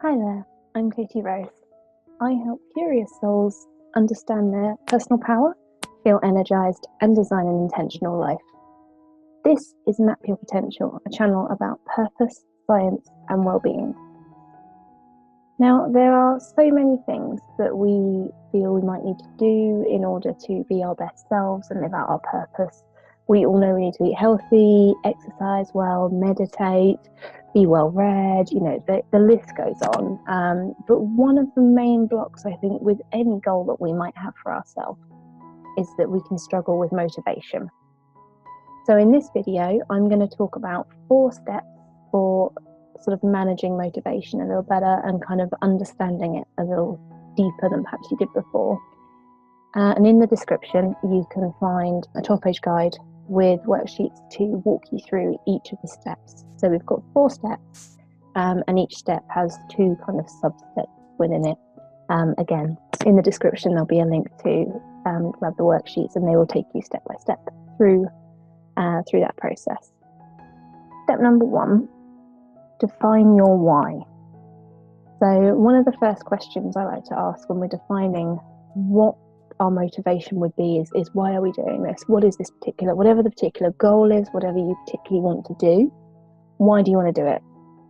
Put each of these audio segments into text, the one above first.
Hi there, I'm Katy-Rose. I help curious souls understand their personal power, feel energized, and design an intentional life. This is Map Your Potential, a channel about purpose, science, and well-being. Now, there are so many things that we feel we might need to do in order to be our best selves and live out our purpose. We all know we need to eat healthy, exercise well, meditate, be well read, the list goes on. But one of the main blocks, I think, with any goal that we might have for ourselves is that we can struggle with motivation. So in this video, I'm going to talk about 4 steps for sort of managing motivation a little better and kind of understanding it a little deeper than perhaps you did before. And in the description, you can find a 12-page guide with worksheets to walk you through each of the steps. So we've got 4 steps, and each step has 2 kind of substeps within it. Again, in the description, there'll be a link to grab the worksheets, and they will take you step by step through that process. Step number 1, define your why. So one of the first questions I like to ask when we're defining what our motivation would be is why are we doing this? What is this whatever the particular goal is, whatever you particularly want to do, why do you want to do it?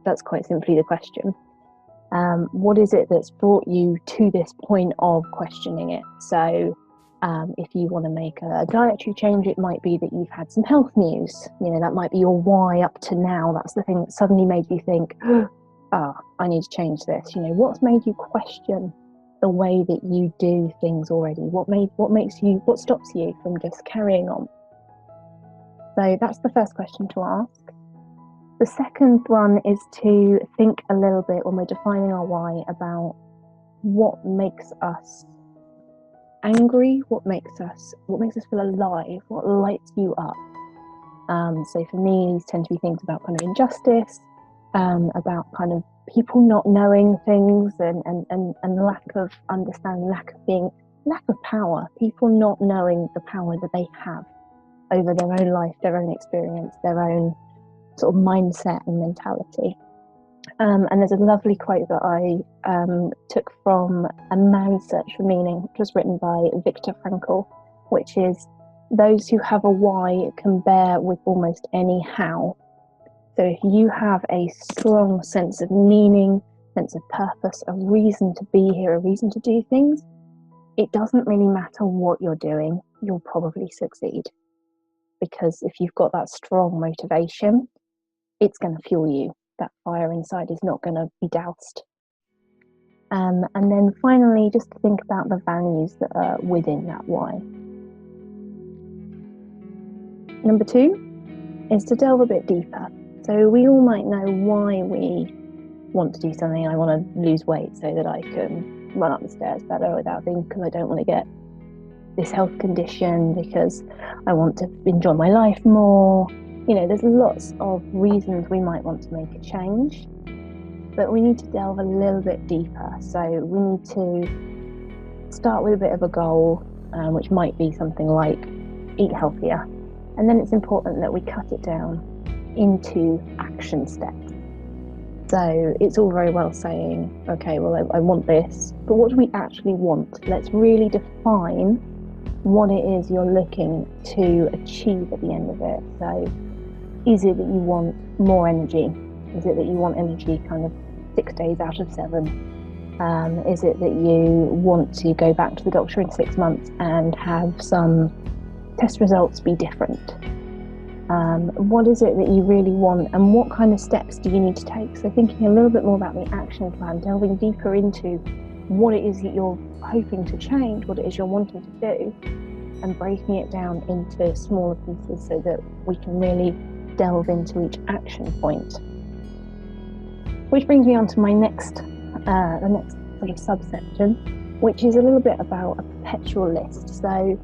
That's quite simply the question. What is it that's brought you to this point of questioning it? So if you want to make a dietary change, it might be that you've had some health news. That might be your why up to now. That's the thing that suddenly made you think, I need to change this. What's made you question the way that you do things already? What stops you from just carrying on? So that's the first question to ask. The second one is to think a little bit when we're defining our why about what makes us angry, what makes us feel alive, what lights you up. So for me, these tend to be things about kind of injustice, about kind of people not knowing things and lack of understanding, lack of power, people not knowing the power that they have over their own life, their own experience, their own sort of mindset and mentality. And there's a lovely quote that I took from A Man's Search for Meaning, which was written by Viktor Frankl, which is, those who have a why can bear with almost any how. So if you have a strong sense of meaning, sense of purpose, a reason to be here, a reason to do things, it doesn't really matter what you're doing, you'll probably succeed. Because if you've got that strong motivation, it's going to fuel you. That fire inside is not going to be doused. And then finally, just to think about the values that are within that why. Number 2 is to delve a bit deeper. So we all might know why we want to do something. I want to lose weight so that I can run up the stairs better without thinking, because I don't want to get this health condition, because I want to enjoy my life more. There's lots of reasons we might want to make a change, but we need to delve a little bit deeper. So we need to start with a bit of a goal, which might be something like eat healthier. And then it's important that we cut it down into action steps. So it's all very well saying, okay, well, I want this, but what do we actually want? Let's really define what it is you're looking to achieve at the end of it. So is it that you want more energy? Is it that you want energy kind of 6 days out of 7? Is it that you want to go back to the doctor in 6 months and have some test results be different? What is it that you really want, and what kind of steps do you need to take? So thinking a little bit more about the action plan, delving deeper into what it is that you're hoping to change, what it is you're wanting to do, and breaking it down into smaller pieces so that we can really delve into each action point. Which brings me on to my the next sort of subsection, which is a little bit about a perpetual list. So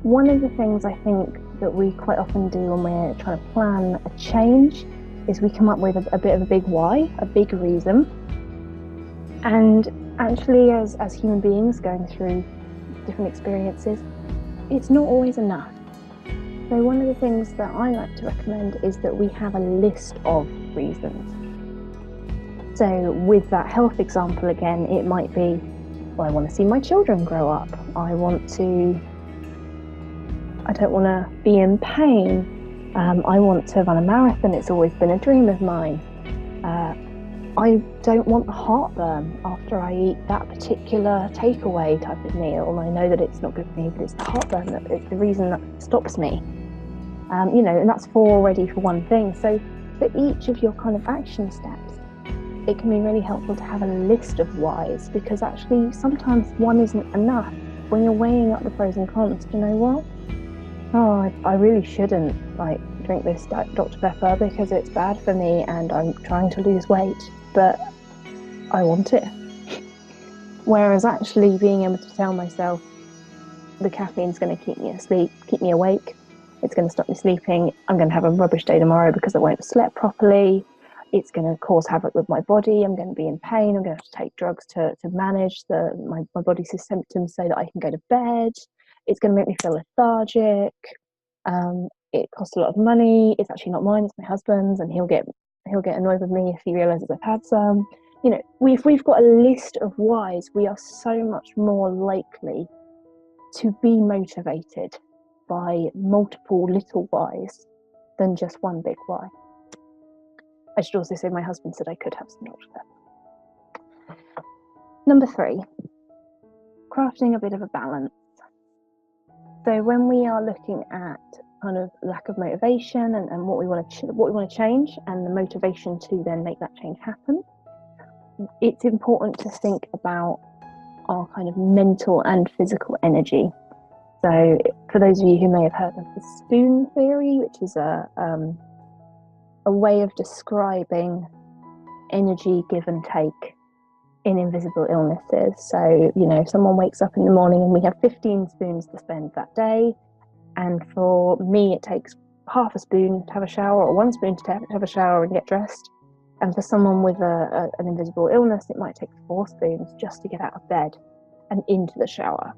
one of the things I think that we quite often do when we're trying to plan a change is we come up with a bit of a big why, a big reason. And actually, as human beings going through different experiences, it's not always enough. So one of the things that I like to recommend is that we have a list of reasons. So So with that health example again, it might be, well, I want to see my children grow up. I don't want to be in pain. I want to run a marathon. It's always been a dream of mine. I don't want heartburn after I eat that particular takeaway type of meal. And I know that it's not good for me, but it's the heartburn that is the reason that stops me. And that's already for one thing. So for each of your kind of action steps, it can be really helpful to have a list of whys, because actually sometimes one isn't enough. When you're weighing up the pros and cons, do you know what? I really shouldn't drink this Dr. Pepper because it's bad for me and I'm trying to lose weight, but I want it. Whereas actually being able to tell myself the caffeine's going to keep me asleep, keep me awake, it's going to stop me sleeping, I'm going to have a rubbish day tomorrow because I won't have slept properly, it's going to cause havoc with my body, I'm going to be in pain, I'm going to have to take drugs to manage my body's symptoms so that I can go to bed, it's going to make me feel lethargic, it costs a lot of money, it's actually not mine, it's my husband's, and he'll get annoyed with me if he realises I've had some. If we've got a list of whys, we are so much more likely to be motivated by multiple little whys than just one big why. I should also say my husband said I could have some Dr. Pepper. Number 3, crafting a bit of a balance. So when we are looking at kind of lack of motivation and what we want to change, and the motivation to then make that change happen, it's important to think about our kind of mental and physical energy. So for those of you who may have heard of the spoon theory, which is a way of describing energy give and take in invisible illnesses. So, if someone wakes up in the morning and we have 15 spoons to spend that day, and for me it takes half a spoon to have a shower, or 1 spoon to have a shower and get dressed, and for someone with an invisible illness it might take 4 spoons just to get out of bed and into the shower.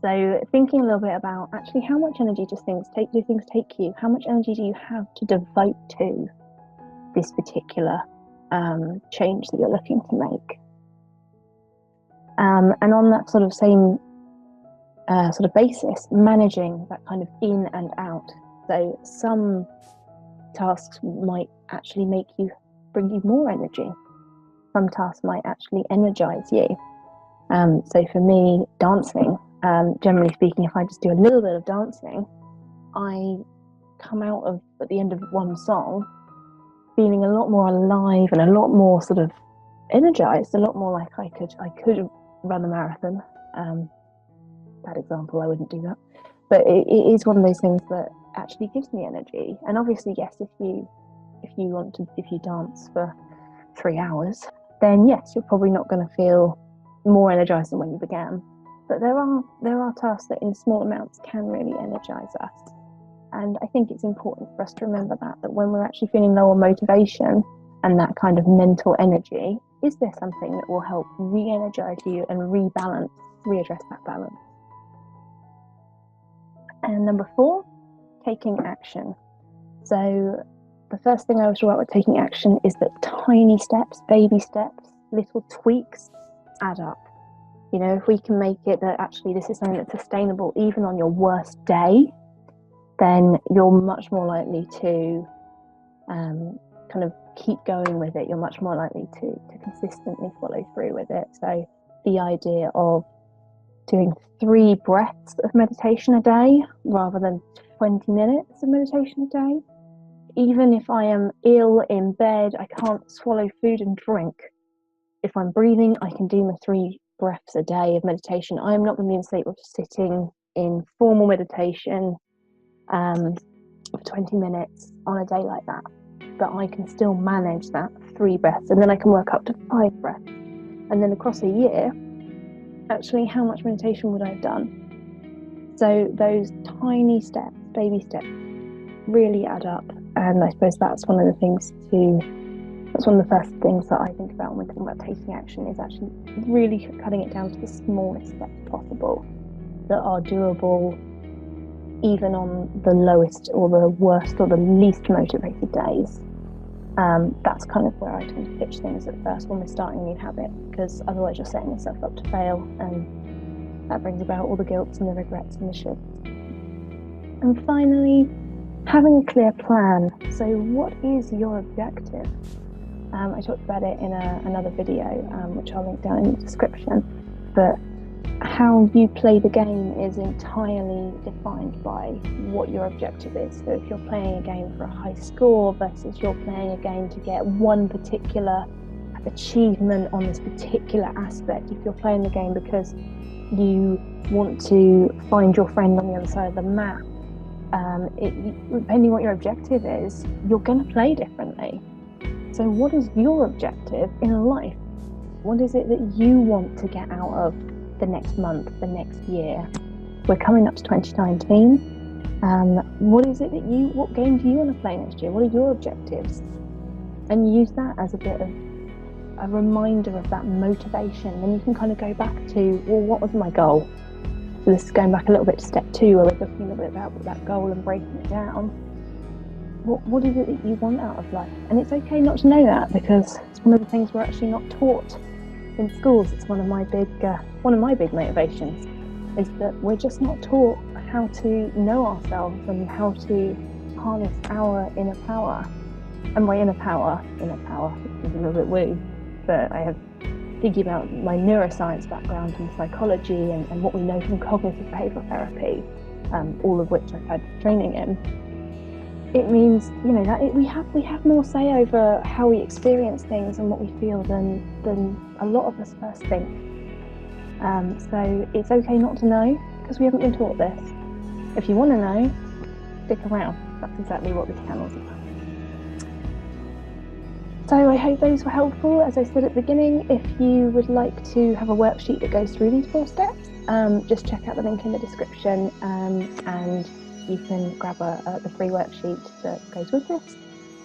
So thinking a little bit about actually how much energy do things take you? How much energy do you have to devote to this particular change that you're looking to make? And on that sort of same sort of basis, managing that kind of in and out. So some tasks might actually bring you more energy. Some tasks might actually energize you. So for me, dancing, generally speaking, if I just do a little bit of dancing, I come out at the end of one song feeling a lot more alive and a lot more sort of energized, a lot more like I could run a marathon. Bad example, I wouldn't do that, but it is one of those things that actually gives me energy. And obviously, yes, if you dance for 3 hours, then yes, you're probably not going to feel more energized than when you began. But there are tasks that in small amounts can really energize us. And I think it's important for us to remember that when we're actually feeling low on motivation and that kind of mental energy, is there something that will help re-energize you and readdress that balance? And number 4, taking action. So the first thing I was talking about with taking action is that tiny steps, baby steps, little tweaks add up. If we can make it that actually this is something that's sustainable even on your worst day, then you're much more likely to kind of keep going with it. You're much more likely to consistently follow through with it. So the idea of doing 3 breaths of meditation a day rather than 20 minutes of meditation a day. Even if I am ill in bed, I can't swallow food and drink. If I'm breathing, I can do my 3 breaths a day of meditation. I am not going to be in a state of sitting in formal meditation for 20 minutes on a day like that. But I can still manage that 3 breaths, and then I can work up to 5 breaths. And then across a year, actually, how much meditation would I have done? So those tiny steps, baby steps, really add up. And I suppose that's one of the first things that I think about when thinking about taking action, is actually really cutting it down to the smallest steps possible that are doable even on the lowest or the worst or the least motivated days. That's kind of where I tend to pitch things at first when we're starting a new habit, because otherwise you're setting yourself up to fail, and that brings about all the guilt and the regrets and the shoulds. And finally, having a clear plan. So what is your objective? I talked about it in another video, which I'll link down in the description, but how you play the game is entirely defined by what your objective is. So if you're playing a game for a high score versus you're playing a game to get one particular achievement on this particular aspect, if you're playing the game because you want to find your friend on the other side of the map, depending what your objective is, you're going to play differently. So what is your objective in life? What is it that you want to get out of the next month, the next year? We're coming up to 2019. What is it that what game do you want to play next year? What are your objectives? And use that as a bit of a reminder of that motivation. Then you can kind of go back to, well, what was my goal? So this is going back a little bit to step 2, where we're talking a little bit about that goal and breaking it down. What is it that you want out of life? And it's okay not to know that, because it's one of the things we're actually not taught in schools. It's one of my big motivations, is that we're just not taught how to know ourselves and how to harness our inner power. And by inner power is a little bit woo, but I have thinking about my neuroscience background and psychology and what we know from cognitive behavioural therapy, all of which I've had training in. It means, that we have more say over how we experience things and what we feel than a lot of us first think. So it's okay not to know, because we haven't been taught this. If you want to know, stick around. That's exactly what this channel is about. So I hope those were helpful. As I said at the beginning, if you would like to have a worksheet that goes through these 4 steps, just check out the link in the description, and you can grab the free worksheet that goes with this.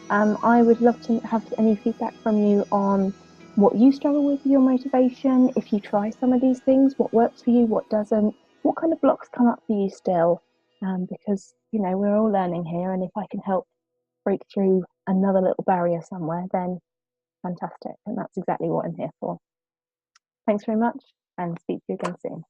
I would love to have any feedback from you on what you struggle with your motivation. If you try some of these things, what works for you, what doesn't, what kind of blocks come up for you still, because we're all learning here, and if I can help break through another little barrier somewhere, then fantastic, and that's exactly what I'm here for. Thanks very much, and speak to you again soon.